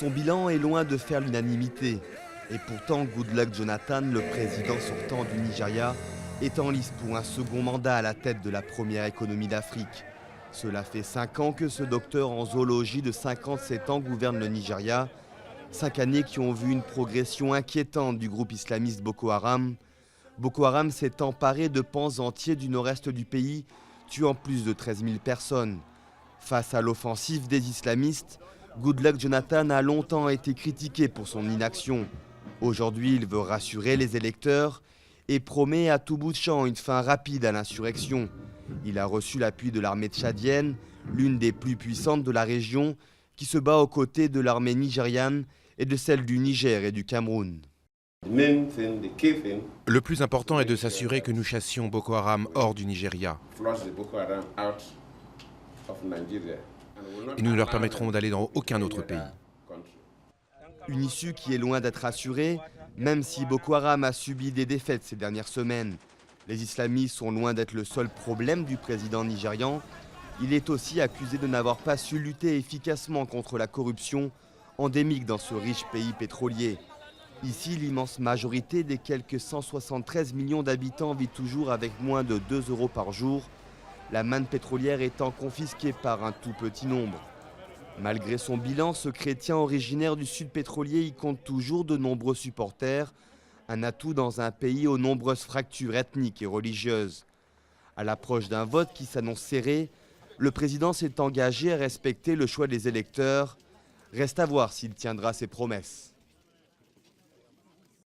Son bilan est loin de faire l'unanimité. Et pourtant, Goodluck Jonathan, le président sortant du Nigeria, est en lice pour un second mandat à la tête de la première économie d'Afrique. Cela fait 5 ans que ce docteur en zoologie de 57 ans gouverne le Nigeria. 5 années qui ont vu une progression inquiétante du groupe islamiste Boko Haram. Boko Haram s'est emparé de pans entiers du nord-est du pays, tuant plus de 13 000 personnes. Face à l'offensive des islamistes, Goodluck Jonathan a longtemps été critiqué pour son inaction. Aujourd'hui, il veut rassurer les électeurs et promet à tout bout de champ une fin rapide à l'insurrection. Il a reçu l'appui de l'armée tchadienne, l'une des plus puissantes de la région, qui se bat aux côtés de l'armée nigériane et de celle du Niger et du Cameroun. Le plus important est de s'assurer que nous chassions Boko Haram hors du Nigeria. Et nous ne leur permettrons d'aller dans aucun autre pays. Une issue qui est loin d'être assurée, même si Boko Haram a subi des défaites ces dernières semaines. Les islamistes sont loin d'être le seul problème du président nigérian. Il est aussi accusé de n'avoir pas su lutter efficacement contre la corruption endémique dans ce riche pays pétrolier. Ici, l'immense majorité des quelques 173 millions d'habitants vit toujours avec moins de 2 € par jour, la manne pétrolière étant confisquée par un tout petit nombre. Malgré son bilan, ce chrétien originaire du sud pétrolier y compte toujours de nombreux supporters, un atout dans un pays aux nombreuses fractures ethniques et religieuses. À l'approche d'un vote qui s'annonce serré, le président s'est engagé à respecter le choix des électeurs. Reste à voir s'il tiendra ses promesses.